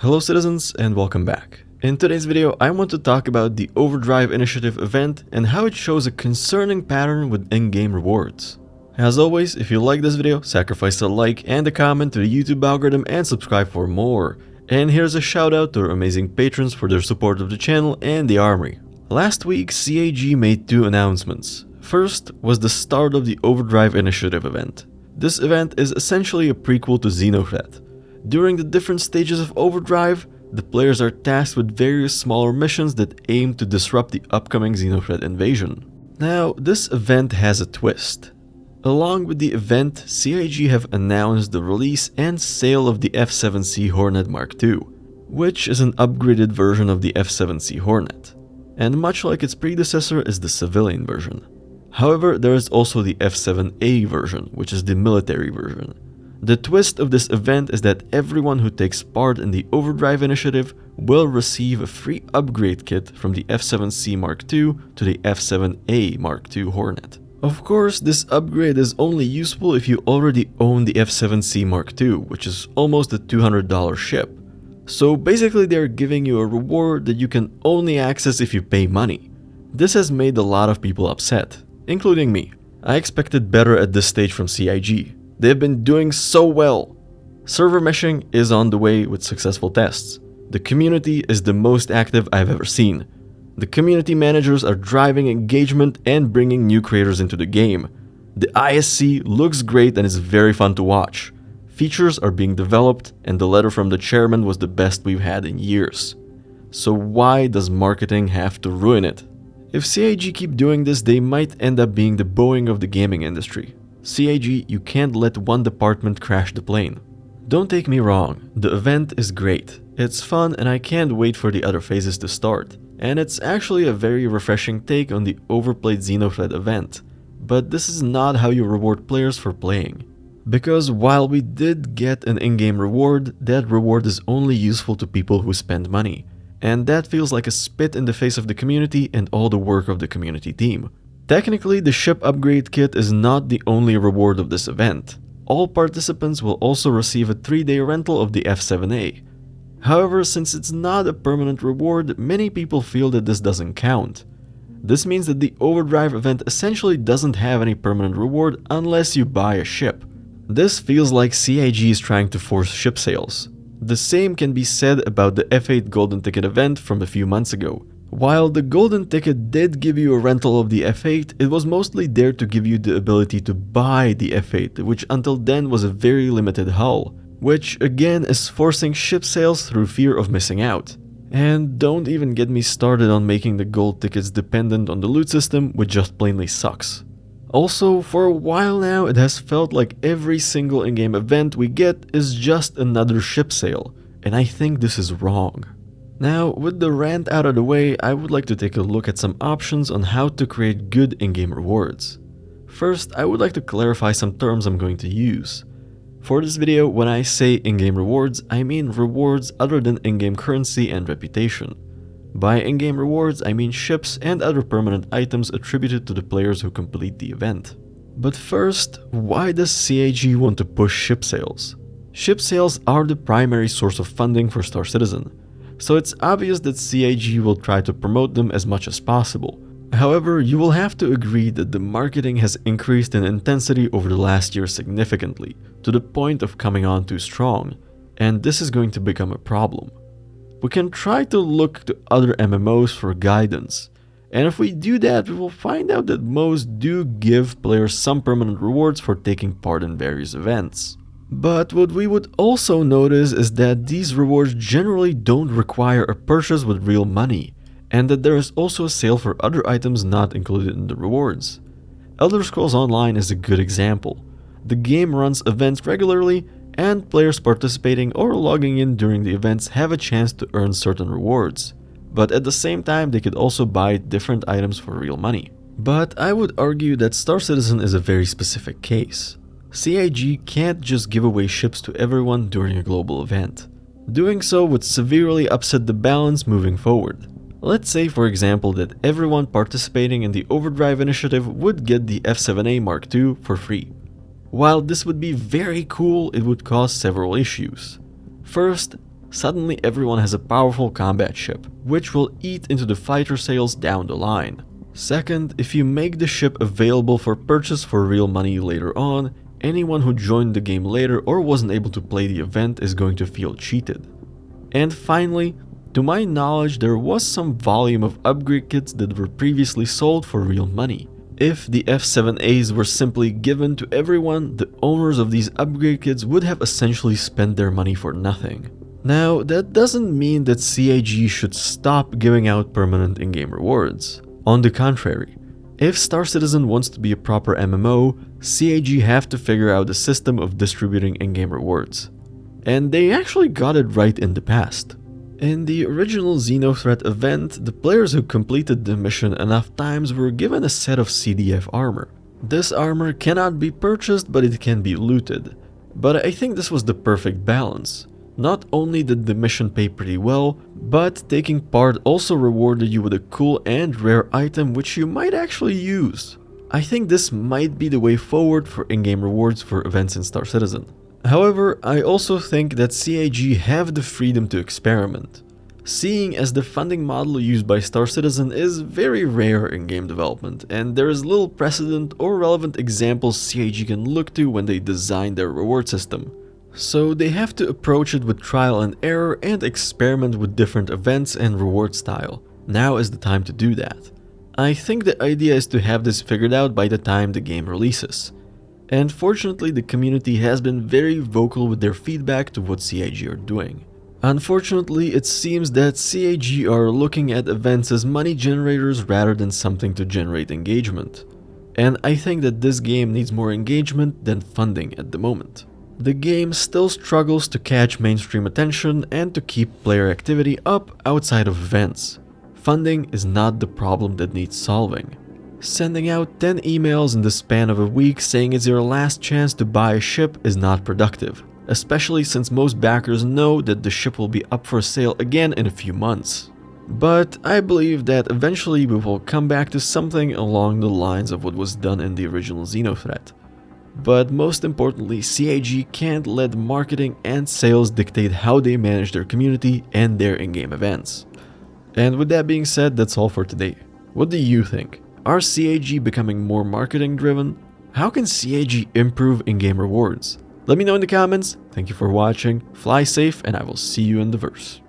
Hello citizens and welcome back. In today's video I want to talk about the Overdrive Initiative event and how it shows a concerning pattern with in-game rewards. As always, if you like this video, sacrifice a like and a comment to the YouTube algorithm and subscribe for more. And here's a shout out to our amazing patrons for their support of the channel and the Armory. Last week CAG made two announcements. First was the start of the Overdrive Initiative event. This event is essentially a prequel to Xenothreat. During the different stages of Overdrive, the players are tasked with various smaller missions that aim to disrupt the upcoming Xenothreat invasion. Now, this event has a twist. Along with the event, CIG have announced the release and sale of the F7C Hornet Mark II, which is an upgraded version of the F7C Hornet, and much like its predecessor is the civilian version. However, there is also the F7A version, which is the military version. The twist of this event is that everyone who takes part in the Overdrive Initiative will receive a free upgrade kit from the F7C Mark II to the F7A Mark II Hornet. Of course, this upgrade is only useful if you already own the F7C Mark II, which is almost a $200 ship. So basically they're giving you a reward that you can only access if you pay money. This has made a lot of people upset, including me. I expected better at this stage from CIG. They've been doing so well. Server meshing is on the way with successful tests. The community is the most active I've ever seen. The community managers are driving engagement and bringing new creators into the game. The ISC looks great and is very fun to watch. Features are being developed and the letter from the chairman was the best we've had in years. So why does marketing have to ruin it? If CIG keep doing this, they might end up being the Boeing of the gaming industry. CIG, you can't let one department crash the plane. Don't take me wrong, the event is great. It's fun and I can't wait for the other phases to start. And it's actually a very refreshing take on the overplayed Xenothreat event. But this is not how you reward players for playing. Because while we did get an in-game reward, that reward is only useful to people who spend money. And that feels like a spit in the face of the community and all the work of the community team. Technically, the ship upgrade kit is not the only reward of this event. All participants will also receive a 3-day rental of the F7A. However, since it's not a permanent reward, many people feel that this doesn't count. This means that the Overdrive event essentially doesn't have any permanent reward unless you buy a ship. This feels like CIG is trying to force ship sales. The same can be said about the F8 Golden Ticket event from a few months ago. While the Golden Ticket did give you a rental of the F8, it was mostly there to give you the ability to buy the F8, which until then was a very limited hull, which again is forcing ship sales through fear of missing out. And don't even get me started on making the gold tickets dependent on the loot system, which just plainly sucks. Also, for a while now it has felt like every single in-game event we get is just another ship sale, and I think this is wrong. Now, with the rant out of the way, I would like to take a look at some options on how to create good in-game rewards. First, I would like to clarify some terms I'm going to use. For this video, when I say in-game rewards, I mean rewards other than in-game currency and reputation. By in-game rewards, I mean ships and other permanent items attributed to the players who complete the event. But first, why does CIG want to push ship sales? Ship sales are the primary source of funding for Star Citizen, so it's obvious that CIG will try to promote them as much as possible. However, you will have to agree that the marketing has increased in intensity over the last year significantly, to the point of coming on too strong, and this is going to become a problem. We can try to look to other MMOs for guidance, and if we do that, we will find out that most do give players some permanent rewards for taking part in various events. But what we would also notice is that these rewards generally don't require a purchase with real money, and that there is also a sale for other items not included in the rewards. Elder Scrolls Online is a good example. The game runs events regularly, and players participating or logging in during the events have a chance to earn certain rewards. But at the same time, they could also buy different items for real money. But I would argue that Star Citizen is a very specific case. CIG can't just give away ships to everyone during a global event. Doing so would severely upset the balance moving forward. Let's say, for example, that everyone participating in the Overdrive Initiative would get the F7A Mark II for free. While this would be very cool, it would cause several issues. First, suddenly everyone has a powerful combat ship, which will eat into the fighter sales down the line. Second, if you make the ship available for purchase for real money later on, anyone who joined the game later or wasn't able to play the event is going to feel cheated. And finally, to my knowledge, there was some volume of upgrade kits that were previously sold for real money. If the F7As were simply given to everyone, the owners of these upgrade kits would have essentially spent their money for nothing. Now, that doesn't mean that CIG should stop giving out permanent in-game rewards. On the contrary, if Star Citizen wants to be a proper MMO, CIG have to figure out a system of distributing in-game rewards. And they actually got it right in the past. In the original Xenothreat event, the players who completed the mission enough times were given a set of CDF armor. This armor cannot be purchased, but it can be looted. But I think this was the perfect balance. Not only did the mission pay pretty well, but taking part also rewarded you with a cool and rare item which you might actually use. I think this might be the way forward for in-game rewards for events in Star Citizen. However, I also think that CIG have the freedom to experiment, seeing as the funding model used by Star Citizen is very rare in game development, and there is little precedent or relevant examples CIG can look to when they design their reward system. So they have to approach it with trial and error and experiment with different events and reward style. Now is the time to do that. I think the idea is to have this figured out by the time the game releases. And fortunately, the community has been very vocal with their feedback to what CIG are doing. Unfortunately, it seems that CIG are looking at events as money generators rather than something to generate engagement. And I think that this game needs more engagement than funding at the moment. The game still struggles to catch mainstream attention and to keep player activity up outside of events. Funding is not the problem that needs solving. Sending out 10 emails in the span of a week saying it's your last chance to buy a ship is not productive, especially since most backers know that the ship will be up for sale again in a few months. But I believe that eventually we will come back to something along the lines of what was done in the original Xenothreat. But most importantly, CIG can't let marketing and sales dictate how they manage their community and their in-game events. And with that being said, that's all for today. What do you think? Are CIG becoming more marketing driven? How can CIG improve in-game rewards? Let me know in the comments. Thank you for watching, fly safe, and I will see you in the verse.